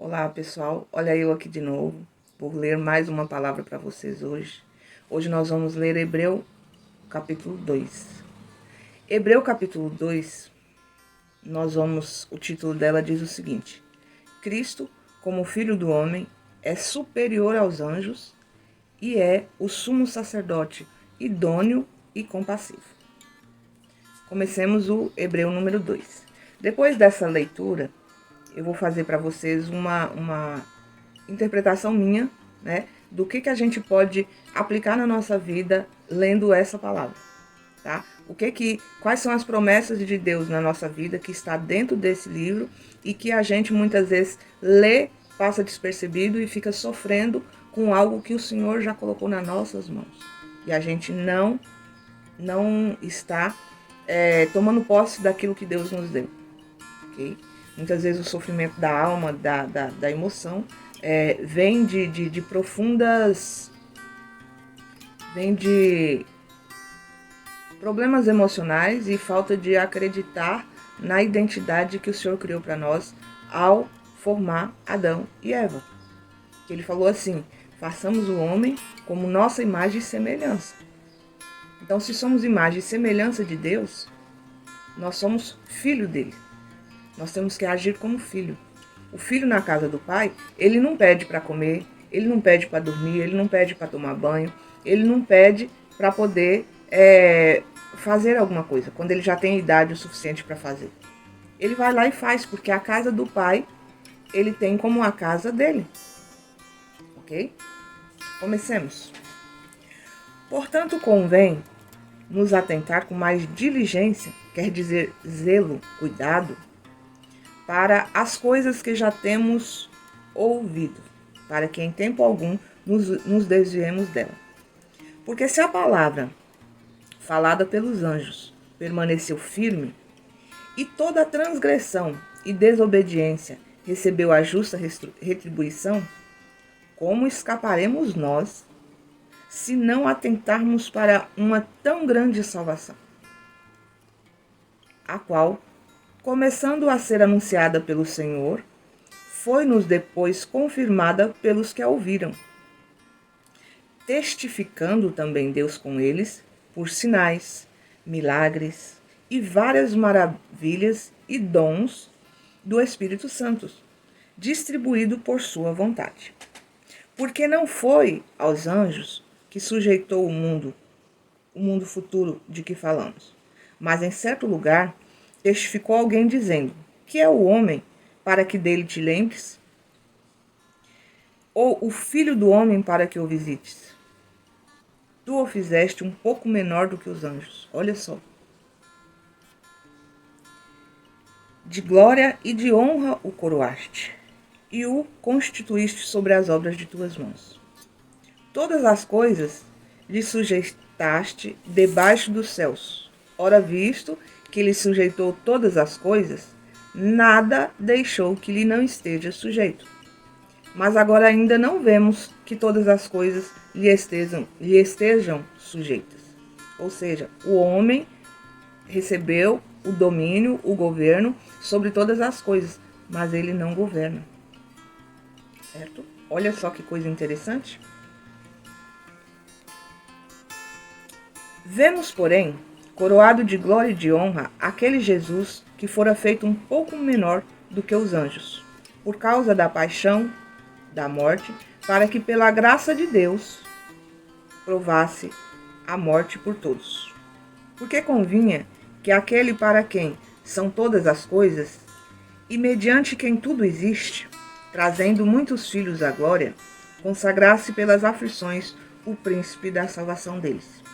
Olá pessoal, olha eu aqui de novo, vou ler mais uma palavra para vocês hoje. Hoje nós vamos ler Hebreu capítulo 2. Hebreu capítulo 2, o título dela diz o seguinte: Cristo, como Filho do Homem, é superior aos anjos e é o sumo sacerdote idôneo e compassivo. Comecemos o Hebreu número 2. Depois dessa leitura, eu vou fazer para vocês uma interpretação minha, né, do que a gente pode aplicar na nossa vida lendo essa palavra, tá? Quais são as promessas de Deus na nossa vida que está dentro desse livro e que a gente muitas vezes lê, passa despercebido e fica sofrendo com algo que o Senhor já colocou nas nossas mãos. E a gente não está tomando posse daquilo que Deus nos deu, ok? Muitas vezes o sofrimento da alma, da emoção, vem de profundas... vem de problemas emocionais e falta de acreditar na identidade que o Senhor criou para nós ao formar Adão e Eva. Ele falou assim: façamos o homem como nossa imagem e semelhança. Então, se somos imagem e semelhança de Deus, nós somos filho dele. Nós temos que agir como filho. O filho na casa do pai, ele não pede para comer, ele não pede para dormir, ele não pede para tomar banho, ele não pede para poder fazer alguma coisa, quando ele já tem idade o suficiente para fazer. Ele vai lá e faz, porque a casa do pai, ele tem como a casa dele. Ok? Comecemos. Portanto, convém nos atentar com mais diligência, quer dizer zelo, cuidado, para as coisas que já temos ouvido, para que em tempo algum nos desviemos dela. Porque se a palavra falada pelos anjos permaneceu firme, e toda transgressão e desobediência recebeu a justa retribuição, como escaparemos nós se não atentarmos para uma tão grande salvação, a qual, começando a ser anunciada pelo Senhor, foi-nos depois confirmada pelos que a ouviram, testificando também Deus com eles por sinais, milagres e várias maravilhas e dons do Espírito Santo, distribuído por sua vontade. Porque não foi aos anjos que sujeitou o mundo futuro de que falamos, mas em certo lugar testificou alguém dizendo: que é o homem para que dele te lembres? Ou o filho do homem para que o visites? Tu o fizeste um pouco menor do que os anjos. Olha só. De glória e de honra o coroaste, e o constituíste sobre as obras de tuas mãos. Todas as coisas lhe sujeitaste debaixo dos céus. Ora, visto que lhe sujeitou todas as coisas, nada deixou que lhe não esteja sujeito. Mas agora ainda não vemos que todas as coisas lhe estejam sujeitas. Ou seja, o homem recebeu o domínio, o governo sobre todas as coisas, mas ele não governa. Certo? Olha só que coisa interessante. Vemos, porém, coroado de glória e de honra, aquele Jesus que fora feito um pouco menor do que os anjos, por causa da paixão, da morte, para que pela graça de Deus provasse a morte por todos. Porque convinha que aquele para quem são todas as coisas, e mediante quem tudo existe, trazendo muitos filhos à glória, consagrasse pelas aflições o príncipe da salvação deles.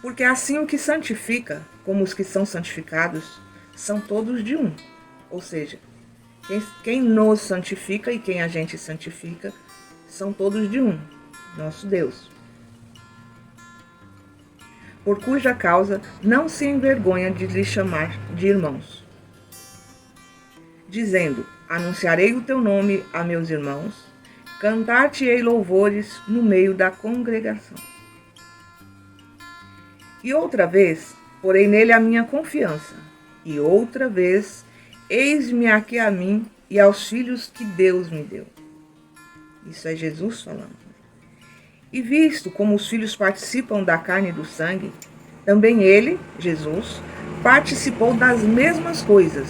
Porque assim o que santifica, como os que são santificados, são todos de um. Ou seja, quem nos santifica e quem a gente santifica são todos de um, nosso Deus. Por cuja causa não se envergonha de lhe chamar de irmãos, dizendo: anunciarei o teu nome a meus irmãos, cantar-te-ei louvores no meio da congregação. E outra vez porei nele a minha confiança, e outra vez eis-me aqui a mim e aos filhos que Deus me deu. Isso é Jesus falando. E visto como os filhos participam da carne e do sangue, também ele, Jesus, participou das mesmas coisas,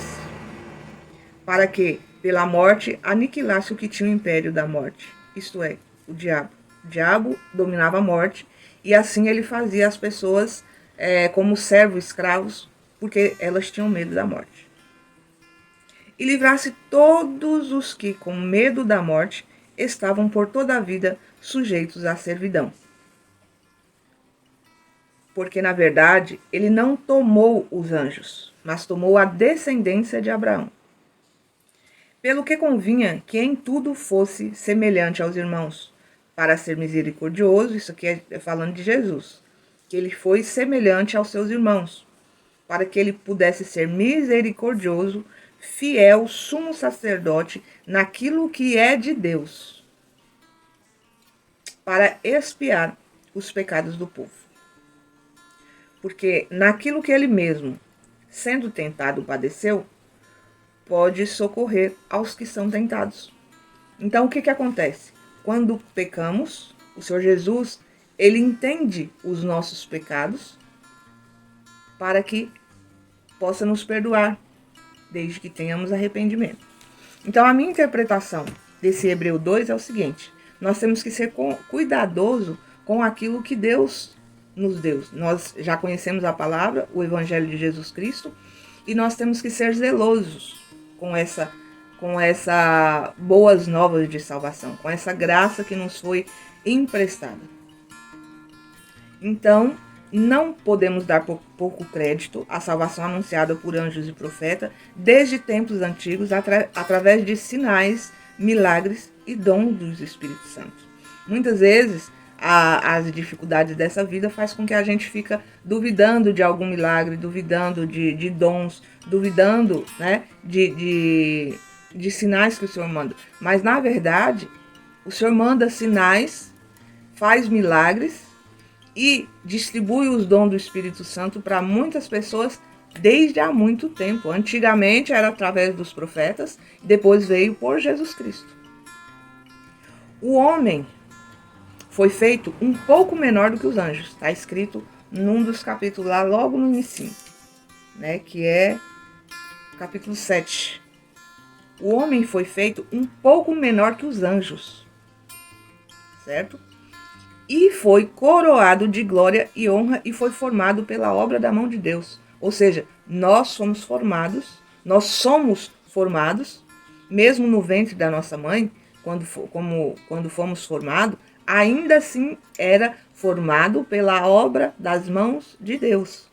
para que, pela morte, aniquilasse o que tinha o império da morte, isto é, o diabo. O diabo dominava a morte, e assim ele fazia as pessoas como servos escravos, porque elas tinham medo da morte. E livrasse todos os que, com medo da morte, estavam por toda a vida sujeitos à servidão. Porque, na verdade, ele não tomou os anjos, mas tomou a descendência de Abraão. Pelo que convinha que em tudo fosse semelhante aos irmãos, para ser misericordioso, isso aqui é falando de Jesus, que ele foi semelhante aos seus irmãos, para que ele pudesse ser misericordioso, fiel, sumo sacerdote naquilo que é de Deus, para expiar os pecados do povo. Porque naquilo que ele mesmo, sendo tentado, padeceu, pode socorrer aos que são tentados. Então, o que acontece? Quando pecamos, o Senhor Jesus, ele entende os nossos pecados para que possa nos perdoar, desde que tenhamos arrependimento. Então, a minha interpretação desse Hebreu 2 é o seguinte: nós temos que ser cuidadoso com aquilo que Deus nos deu. Nós já conhecemos a palavra, o Evangelho de Jesus Cristo, e nós temos que ser zelosos com essa boas novas de salvação, com essa graça que nos foi emprestada. Então, não podemos dar pouco crédito à salvação anunciada por anjos e profetas desde tempos antigos, através de sinais, milagres e dons do Espírito Santo. Muitas vezes, as dificuldades dessa vida faz com que a gente fica duvidando de algum milagre, duvidando de dons, duvidando, né, de sinais que o Senhor manda. Mas, na verdade, o Senhor manda sinais, faz milagres e distribui os dons do Espírito Santo para muitas pessoas desde há muito tempo. Antigamente era através dos profetas, depois veio por Jesus Cristo. O homem foi feito um pouco menor do que os anjos. Está escrito num dos capítulos lá, logo no início, né, que é capítulo 7. O homem foi feito um pouco menor que os anjos, certo? E foi coroado de glória e honra e foi formado pela obra da mão de Deus. Ou seja, nós somos formados, mesmo no ventre da nossa mãe, quando fomos formados, ainda assim era formado pela obra das mãos de Deus.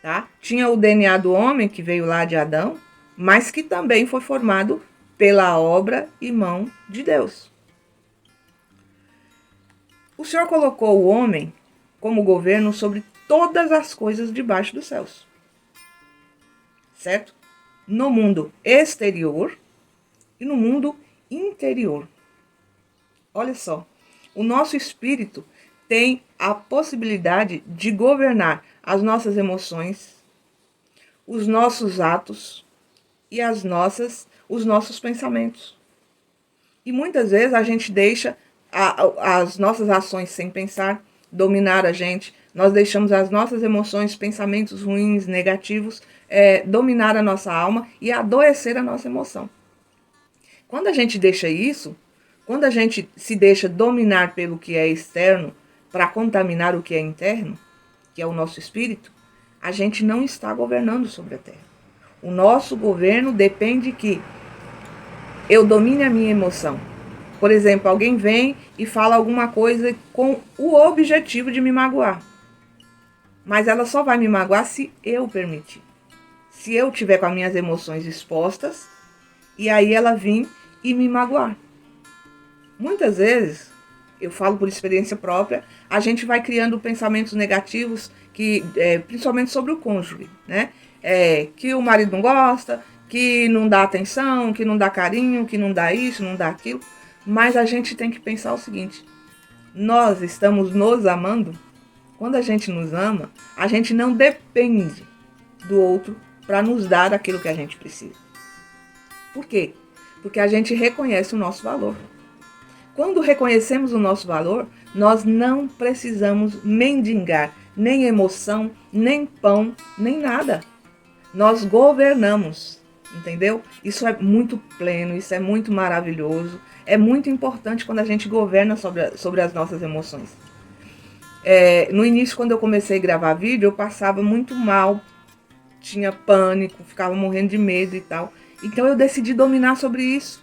Tá? Tinha o DNA do homem, que veio lá de Adão, mas que também foi formado pela obra e mão de Deus. O Senhor colocou o homem como governo sobre todas as coisas debaixo dos céus. Certo? No mundo exterior e no mundo interior. Olha só, o nosso espírito tem a possibilidade de governar as nossas emoções, os nossos atos e os nossos pensamentos. E muitas vezes a gente deixa as nossas ações sem pensar dominar a gente. Nós deixamos as nossas emoções, pensamentos ruins, negativos, dominar a nossa alma e adoecer a nossa emoção. Quando a gente deixa isso, quando a gente se deixa dominar pelo que é externo para contaminar o que é interno, que é o nosso espírito, a gente não está governando sobre a terra. O nosso governo depende que eu domine a minha emoção. Por exemplo, alguém vem e fala alguma coisa com o objetivo de me magoar. Mas ela só vai me magoar se eu permitir. Se eu tiver com as minhas emoções expostas, e aí ela vir e me magoar. Muitas vezes, eu falo por experiência própria, a gente vai criando pensamentos negativos, principalmente sobre o cônjuge, né? Que o marido não gosta, que não dá atenção, que não dá carinho, que não dá isso, não dá aquilo. Mas a gente tem que pensar o seguinte: nós estamos nos amando. Quando a gente nos ama, a gente não depende do outro para nos dar aquilo que a gente precisa. Por quê? Porque a gente reconhece o nosso valor. Quando reconhecemos o nosso valor, nós não precisamos mendigar nem emoção, nem pão, nem nada. Nós governamos, entendeu? Isso é muito pleno, isso é muito maravilhoso. É muito importante quando a gente governa sobre as nossas emoções. No início, quando eu comecei a gravar vídeo, eu passava muito mal, tinha pânico, ficava morrendo de medo e tal. Então eu decidi dominar sobre isso.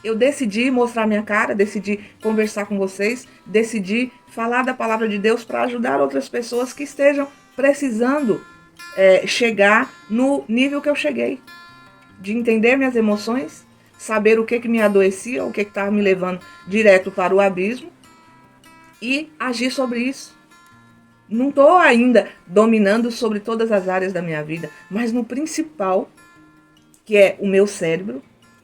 Eu decidi mostrar minha cara, decidi conversar com vocês, decidi falar da palavra de Deus para ajudar outras pessoas que estejam precisando chegar no nível que eu cheguei. De entender minhas emoções, saber o que me adoecia, o que estava me levando direto para o abismo e agir sobre isso. Não estou ainda dominando sobre todas as áreas da minha vida, mas no principal, que é o meu cérebro,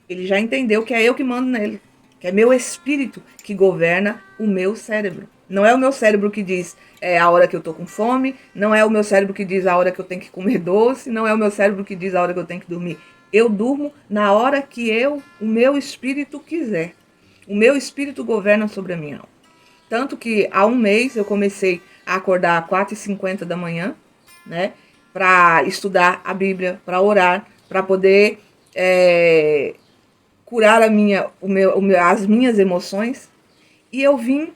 ele já entendeu que é eu que mando nele, que é meu espírito que governa o meu cérebro. Não é o meu cérebro que diz a hora que eu tô com fome, não é o meu cérebro que diz a hora que eu tenho que comer doce, não é o meu cérebro que diz a hora que eu tenho que dormir. Eu durmo na hora que o meu espírito quiser. O meu espírito governa sobre a minha alma. Tanto que há um mês eu comecei a acordar às 4h50 da manhã, né, para estudar a Bíblia, para orar, para poder curar as minhas emoções. E eu vim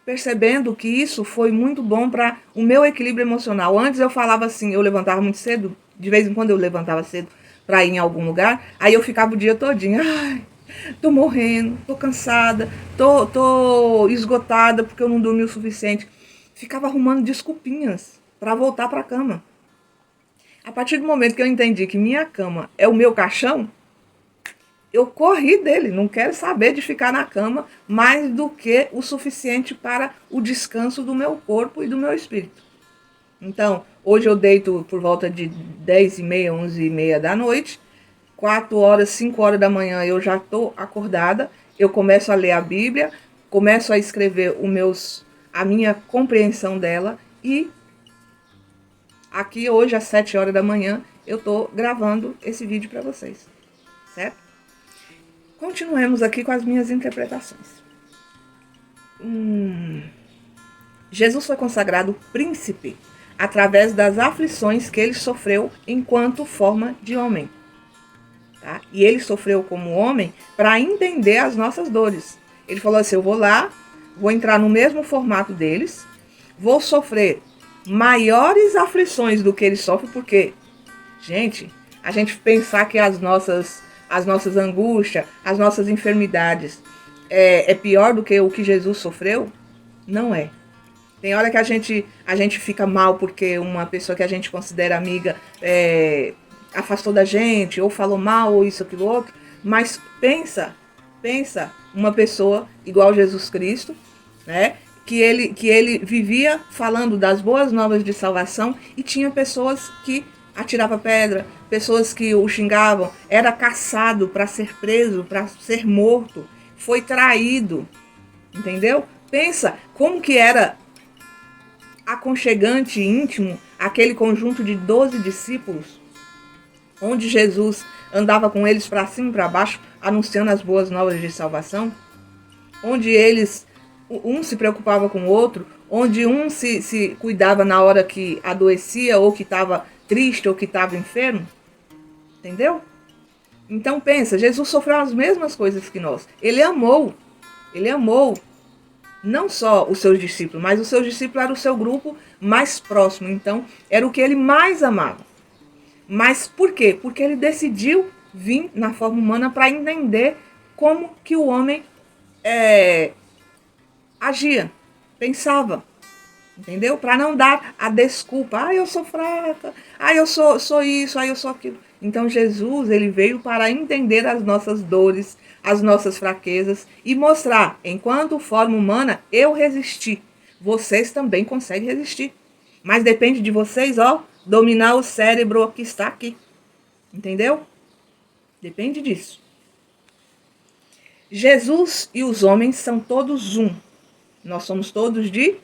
percebendo que isso foi muito bom para o meu equilíbrio emocional. Antes eu falava assim, eu levantava muito cedo, de vez em quando eu levantava cedo para ir em algum lugar, aí eu ficava o dia todinho, ai, tô morrendo, tô cansada, tô esgotada porque eu não dormi o suficiente. Ficava arrumando desculpinhas para voltar para a cama. A partir do momento que eu entendi que minha cama é o meu caixão, eu corri dele, não quero saber de ficar na cama mais do que o suficiente para o descanso do meu corpo e do meu espírito. Então, hoje eu deito por volta de 10h30, 11h30 da noite, 4 horas, 5 horas da manhã eu já estou acordada, eu começo a ler a Bíblia, começo a escrever a minha compreensão dela e aqui hoje às 7 horas da manhã eu estou gravando esse vídeo para vocês, certo? Continuemos aqui com as minhas interpretações. Jesus foi consagrado príncipe através das aflições que ele sofreu enquanto forma de homem. Tá? E ele sofreu como homem para entender as nossas dores. Ele falou assim, eu vou lá, vou entrar no mesmo formato deles, vou sofrer maiores aflições do que eles sofrem, porque, gente, a gente pensar que as nossas angústias, as nossas enfermidades é pior do que o que Jesus sofreu, não é. Tem hora que a gente fica mal porque uma pessoa que a gente considera amiga afastou da gente, ou falou mal, ou isso, aquilo, outro. Mas pensa uma pessoa igual Jesus Cristo, né? Que ele vivia falando das boas novas de salvação e tinha pessoas que atiravam pedra, pessoas que o xingavam, era caçado para ser preso, para ser morto, foi traído, entendeu? Pensa como que era aconchegante e íntimo aquele conjunto de 12 discípulos, onde Jesus andava com eles para cima e para baixo, anunciando as boas novas de salvação, onde um se preocupava com o outro, onde um se cuidava na hora que adoecia, ou que estava triste, ou que estava enfermo, entendeu? Então pensa, Jesus sofreu as mesmas coisas que nós, ele amou não só os seus discípulos, mas os seus discípulos eram o seu grupo mais próximo, então era o que ele mais amava. Mas por quê? Porque ele decidiu vir na forma humana para entender como que o homem agia, pensava, entendeu? Para não dar a desculpa, eu sou fraca, eu sou isso, eu sou aquilo. Então Jesus, ele veio para entender as nossas dores, as nossas fraquezas e mostrar, enquanto forma humana, eu resisti. Vocês também conseguem resistir. Mas depende de vocês, dominar o cérebro que está aqui. Entendeu? Depende disso. Jesus e os homens são todos um. Nós somos todos de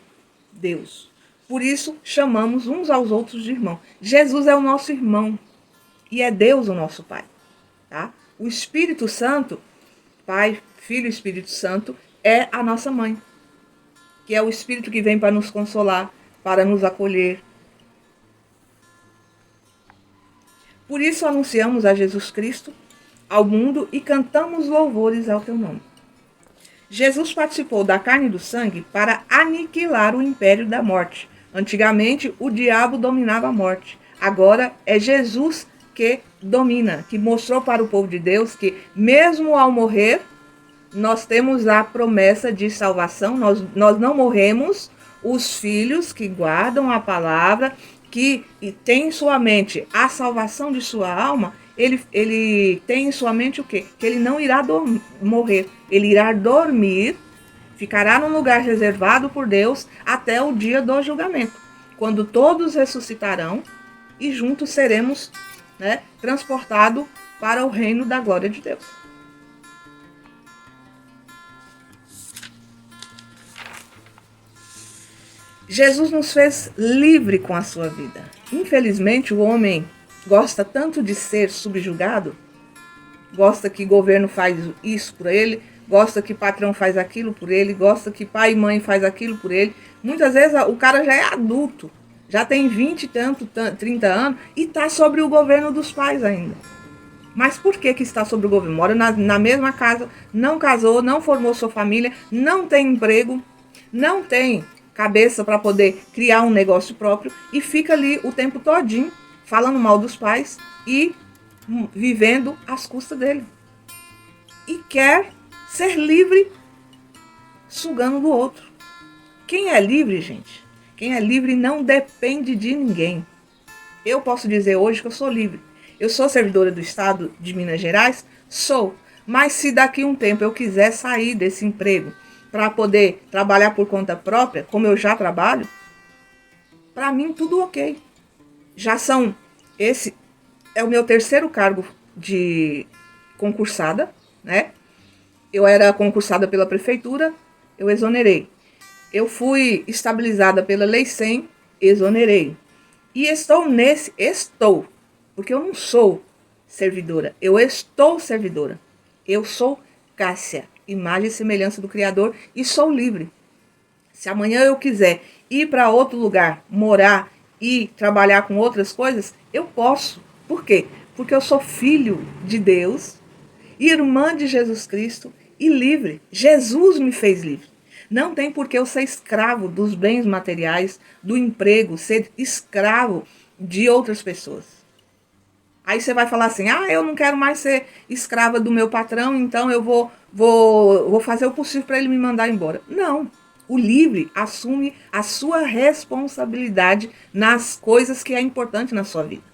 Deus. Por isso, chamamos uns aos outros de irmão. Jesus é o nosso irmão. E é Deus o nosso Pai. Tá? O Espírito Santo, Pai, Filho e Espírito Santo, é a nossa mãe, que é o Espírito que vem para nos consolar, para nos acolher. Por isso anunciamos a Jesus Cristo ao mundo e cantamos louvores ao teu nome. Jesus participou da carne e do sangue para aniquilar o império da morte. Antigamente, o diabo dominava a morte. Agora é Jesus que domina, que mostrou para o povo de Deus que, mesmo ao morrer, nós temos a promessa de salvação. Nós não morremos. Os filhos que guardam a palavra, que tem em sua mente a salvação de sua alma, ele tem em sua mente o quê? Que ele não irá morrer. Ele irá dormir, ficará num lugar reservado por Deus até o dia do julgamento, quando todos ressuscitarão e juntos seremos, transportados para o reino da glória de Deus. Jesus nos fez livre com a sua vida. Infelizmente, o homem gosta tanto de ser subjugado, gosta que governo faz isso por ele, gosta que patrão faz aquilo por ele, gosta que pai e mãe faz aquilo por ele. Muitas vezes o cara já é adulto, já tem 20 e tanto, 30 anos e está sobre o governo dos pais ainda. Mas por que está sobre o governo? Mora na mesma casa, não casou, não formou sua família, não tem emprego, não tem cabeça para poder criar um negócio próprio e fica ali o tempo todinho falando mal dos pais e vivendo às custas dele. E quer ser livre sugando do outro. Quem é livre, gente? Quem é livre não depende de ninguém. Eu posso dizer hoje que eu sou livre. Eu sou servidora do Estado de Minas Gerais? Sou. Mas se daqui a um tempo eu quiser sair desse emprego para poder trabalhar por conta própria, como eu já trabalho, para mim tudo ok. Esse é o meu terceiro cargo de concursada, né? Eu era concursada pela prefeitura, eu exonerei. Eu fui estabilizada pela Lei 100, exonerei. E estou, porque eu não sou servidora, eu estou servidora. Eu sou Cássia, imagem e semelhança do Criador, e sou livre. Se amanhã eu quiser ir para outro lugar, morar e trabalhar com outras coisas, eu posso. Por quê? Porque eu sou filho de Deus, irmã de Jesus Cristo e livre. Jesus me fez livre. Não tem por que eu ser escravo dos bens materiais, do emprego, ser escravo de outras pessoas. Aí você vai falar assim, eu não quero mais ser escrava do meu patrão, então eu vou fazer o possível para ele me mandar embora. Não, o livre assume a sua responsabilidade nas coisas que é importante na sua vida.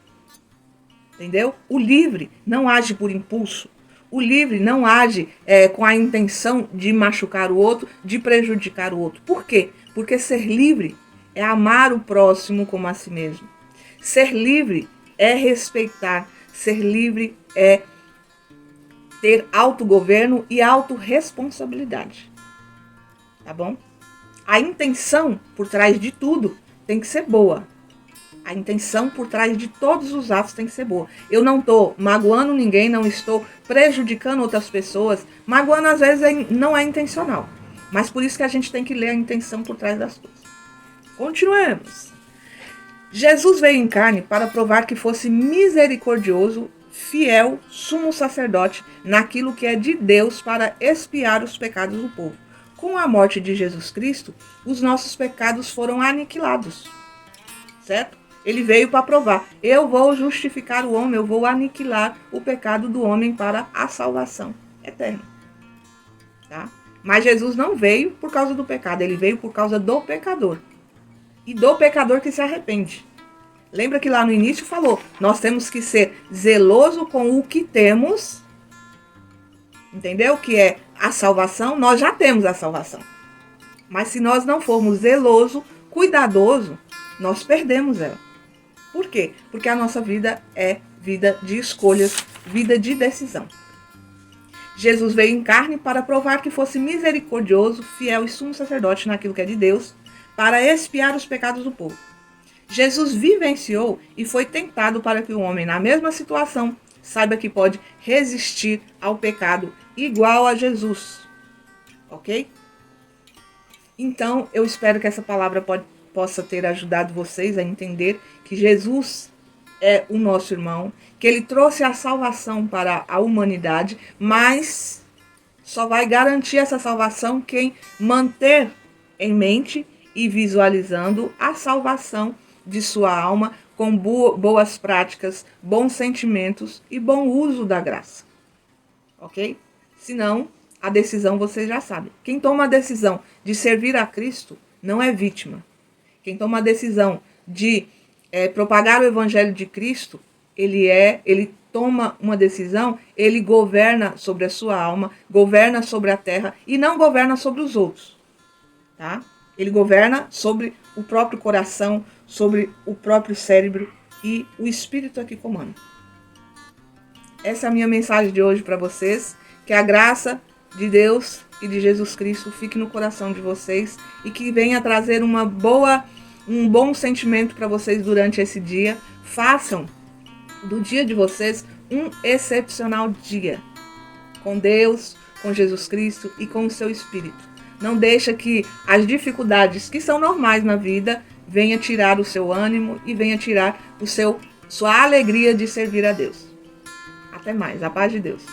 Entendeu? O livre não age por impulso. O livre não age com a intenção de machucar o outro, de prejudicar o outro. Por quê? Porque ser livre é amar o próximo como a si mesmo. Ser livre é respeitar. Ser livre é ter autogoverno e autorresponsabilidade. Tá bom? A intenção por trás de tudo tem que ser boa. A intenção por trás de todos os atos tem que ser boa. Eu não estou magoando ninguém, não estou prejudicando outras pessoas. Magoando às vezes não é intencional. Mas por isso que a gente tem que ler a intenção por trás das coisas. Continuemos. Jesus veio em carne para provar que fosse misericordioso, fiel, sumo sacerdote naquilo que é de Deus para expiar os pecados do povo. Com a morte de Jesus Cristo, os nossos pecados foram aniquilados. Certo? Ele veio para provar. Eu vou justificar o homem, eu vou aniquilar o pecado do homem para a salvação eterna. Tá? Mas Jesus não veio por causa do pecado, ele veio por causa do pecador. E do pecador que se arrepende. Lembra que lá no início falou, nós temos que ser zeloso com o que temos. Entendeu? Que é a salvação, nós já temos a salvação. Mas se nós não formos zeloso, cuidadoso, nós perdemos ela. Por quê? Porque a nossa vida é vida de escolhas, vida de decisão. Jesus veio em carne para provar que fosse misericordioso, fiel e sumo sacerdote naquilo que é de Deus, para expiar os pecados do povo. Jesus vivenciou e foi tentado para que o homem, na mesma situação, saiba que pode resistir ao pecado igual a Jesus. Ok? Então, eu espero que essa palavra possa ter ajudado vocês a entender que Jesus é o nosso irmão, que ele trouxe a salvação para a humanidade, mas só vai garantir essa salvação quem manter em mente e visualizando a salvação de sua alma com boas práticas, bons sentimentos e bom uso da graça. Ok? Senão, a decisão vocês já sabem. Quem toma a decisão de servir a Cristo não é vítima. Quem toma a decisão de propagar o evangelho de Cristo, ele toma uma decisão, ele governa sobre a sua alma, governa sobre a terra e não governa sobre os outros. Tá? Ele governa sobre o próprio coração, sobre o próprio cérebro e o Espírito aqui comanda. Essa é a minha mensagem de hoje para vocês. Que a graça de Deus e de Jesus Cristo fique no coração de vocês e que venha trazer um bom sentimento para vocês durante esse dia. Façam do dia de vocês um excepcional dia com Deus, com Jesus Cristo e com o seu Espírito. Não deixa que as dificuldades que são normais na vida venha tirar o seu ânimo e venha tirar sua alegria de servir a Deus. Até mais. A paz de Deus.